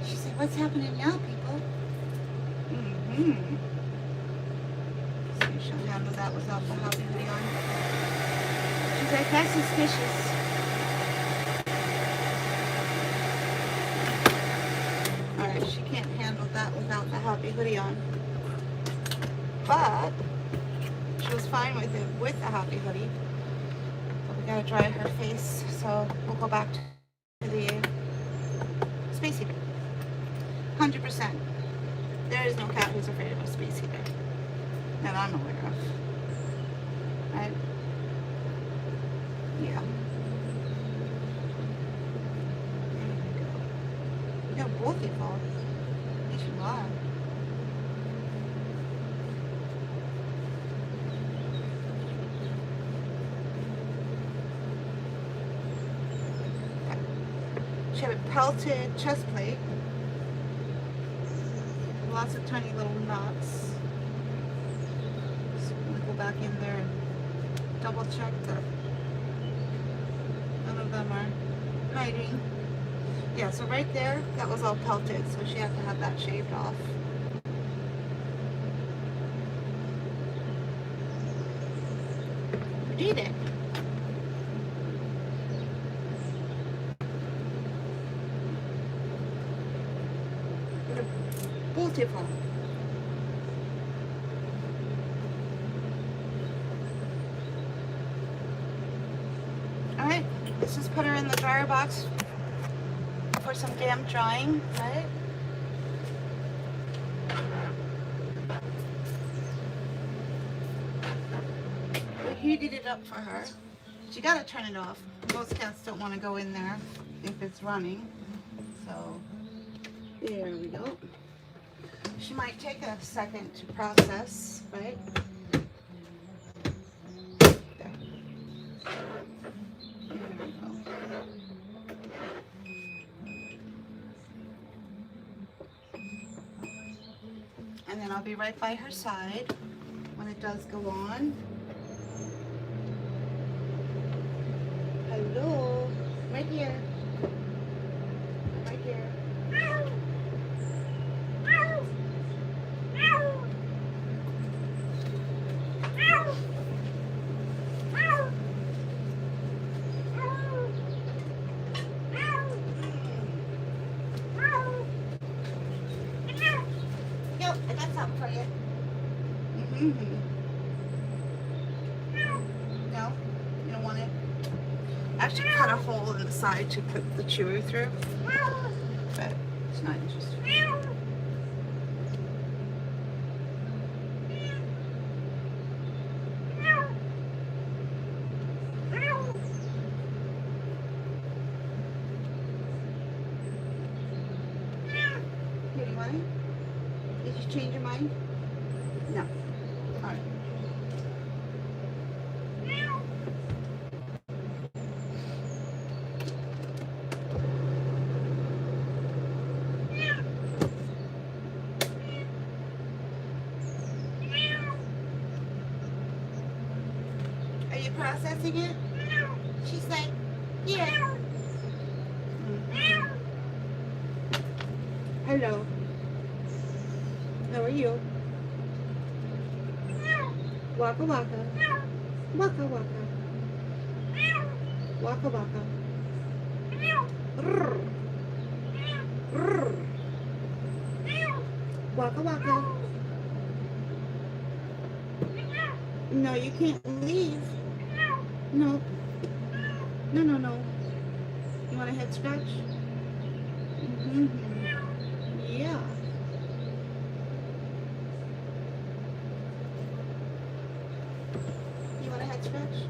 She said, what's happening now, people? See, she'll handle that without the hoppy hoodie on. She's like, that's suspicious. Alright, she can't handle that without the hoppy hoodie on. But she was fine with it with the hoppy hoodie. But we gotta dry her face, so we'll go back to the space heater. 100%. There is no cat who's afraid of a space heater that I'm aware of. Right? Yeah. You're beautiful. Yes, you are. She had a pelted chest plate. Lots of tiny little knots. So I'm going to go back in there and double check that none of them are hiding. Yeah, so right there, that was all pelted, so she had to have that shaved off. Who did it? Beautiful. Alright, let's just put her in the dryer box for some damp drying, right? We heated it up for her. She gotta turn it off. Most cats don't want to go in there if it's running. So, there we go. She might take a second to process, right? There. There we go. And then I'll be right by her side when it does go on. Hello, right here. Right here. Yep, I got something for you. No, you don't want it. I actually cut a hole in the side to put the chewer through, but it's not interesting. Here, you want it? Did you change your mind? No. All right. Are you processing it? She's like, yeah. Hello. How are you? Waka waka. Waka waka. Waka waka. Rrr. Rrr. Waka waka. No, you can't leave. No. No, no, no. You want a head scratch? Mm-hmm. Yeah. You want a head scratch?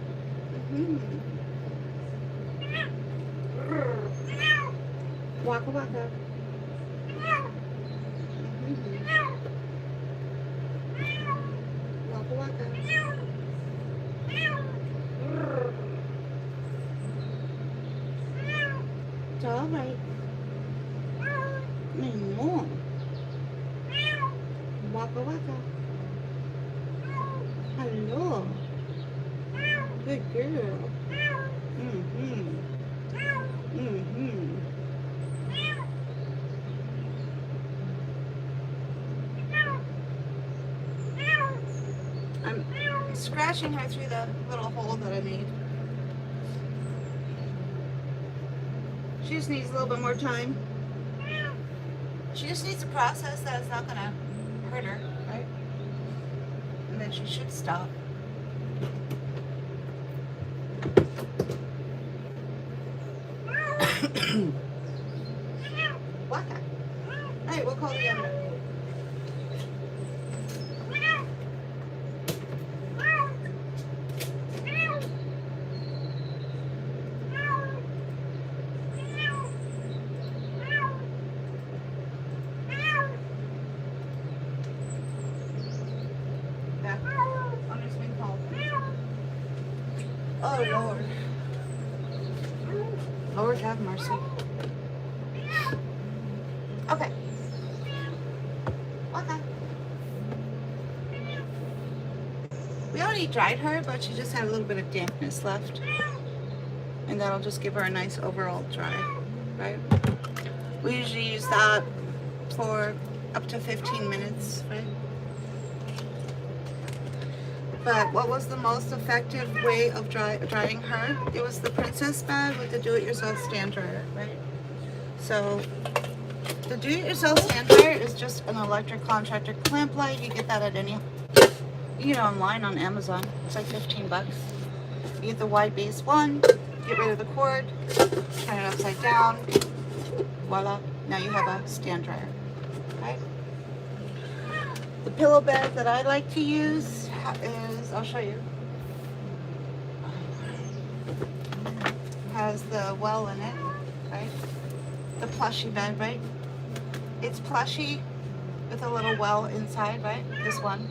Mm-hmm. Waka waka. Mm-hmm. Waka waka. It's all right. No. Waka waka. Hello. Good girl. Mm-hmm. Mm-hmm. I'm scratching her through the little hole that I made. She just needs a little bit more time. She just needs to process that it's not gonna hurt her, right? And then she should stop. Waka. Alright, we'll call the owner. Lord have mercy. Okay. Okay. We already dried her, but she just had a little bit of dampness left. And that'll just give her a nice overall dry, right? We usually use that for up to 15 minutes, right? But what was the most effective way of drying her? It was the princess bed with the do-it-yourself stand dryer, right? So the do-it-yourself stand dryer is just an electric contractor clamp light. You get that at any, you get it online on Amazon. It's like 15 bucks. You get the wide base one, get rid of the cord, turn it upside down, voila, now you have a stand dryer, right? The pillow bed that I like to use is, I'll show you, has the well in it, right? The plushy bed, right? It's plushy with a little well inside, right? This one.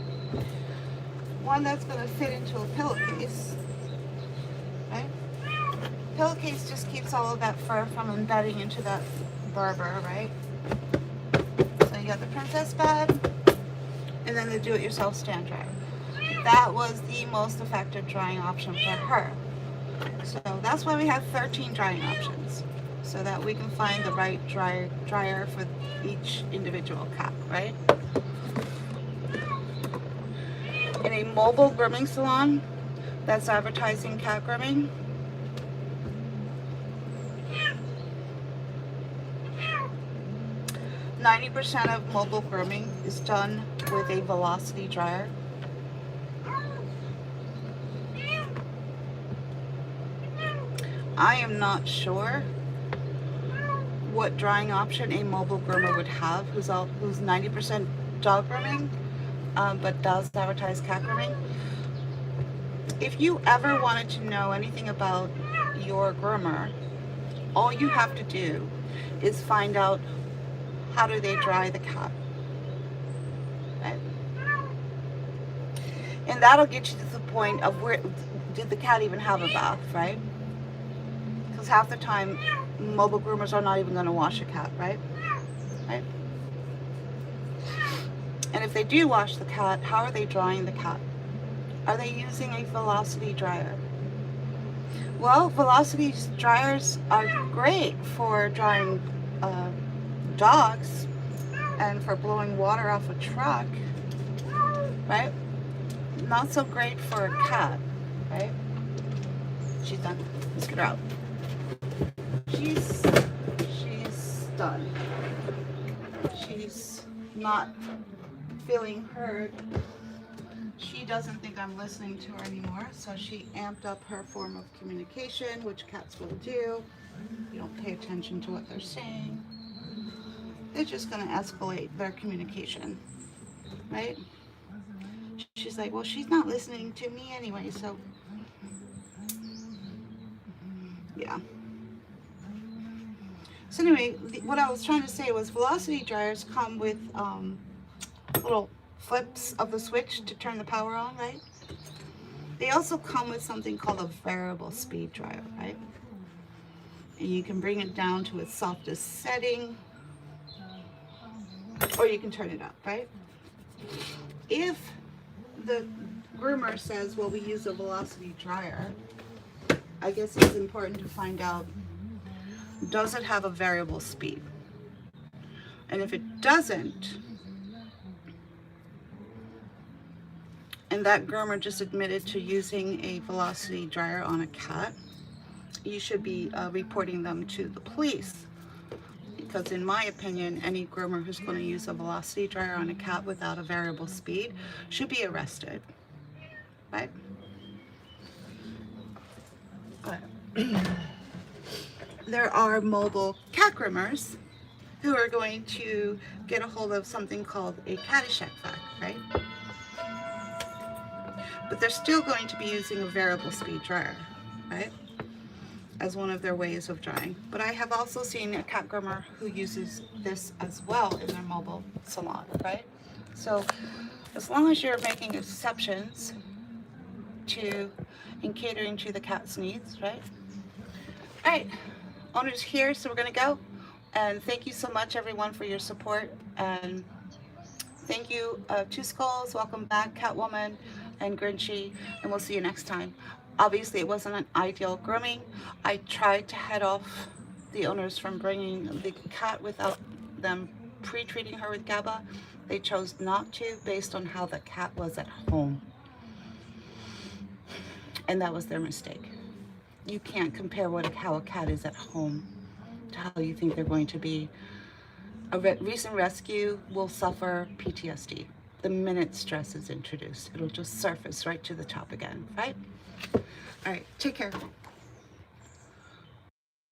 One that's going to fit into a pillowcase, right? Pillowcase just keeps all of that fur from embedding into that Berber, right? So you got the princess bed, and then the do-it-yourself stand dryer. That was the most effective drying option for her. So that's why we have 13 drying options, so that we can find the right dryer for each individual cat, right? In a mobile grooming salon that's advertising cat grooming, %90 of mobile grooming is done with a velocity dryer. I am not sure what drying option a mobile groomer would have who's 90% dog grooming, but does advertise cat grooming. If you ever wanted to know anything about your groomer, all you have to do is find out how do they dry the cat, right? And that'll get you to the point of where did the cat even have a bath, right? Because half the time mobile groomers are not even going to wash a cat, right? Right? And if they do wash the cat, how are they drying the cat? Are they using a velocity dryer? Well, velocity dryers are great for drying dogs and for blowing water off a truck, right? Not so great for a cat, right? She's done. Let's get her out. She's done. She's not feeling heard. She doesn't think I'm listening to her anymore, so she amped up her form of communication, which cats will do. You don't pay attention to what they're saying. They're just going to escalate their communication, right? She's like, well, she's not listening to me anyway, so yeah. So anyway, what I was trying to say was velocity dryers come with little flips of the switch to turn the power on, right? They also come with something called a variable speed dryer, right? And you can bring it down to its softest setting, or you can turn it up, right? If the groomer says, well, we use a velocity dryer, I guess it's important to find out, does it have a variable speed? And if it doesn't, and that groomer just admitted to using a velocity dryer on a cat, you should be reporting them to the police. Because in my opinion, any groomer who's going to use a velocity dryer on a cat without a variable speed should be arrested, right? There are mobile cat groomers who are going to get a hold of something called a Caddyshack vac, right? But they're still going to be using a variable speed dryer, right? As one of their ways of drying. But I have also seen a cat groomer who uses this as well in their mobile salon, right? So as long as you're making exceptions to and catering to the cat's needs, right? All right, owner's here, so we're gonna go. And thank you so much, everyone, for your support. And thank you, Two Skulls. Welcome back, Catwoman and Grinchy. And we'll see you next time. Obviously, it wasn't an ideal grooming. I tried to head off the owners from bringing the cat without them pre-treating her with GABA. They chose not to based on how the cat was at home. And that was their mistake. You can't compare how a cat is at home to how you think they're going to be. A recent rescue will suffer PTSD. The minute stress is introduced, it'll just surface right to the top again, right? All right, take care.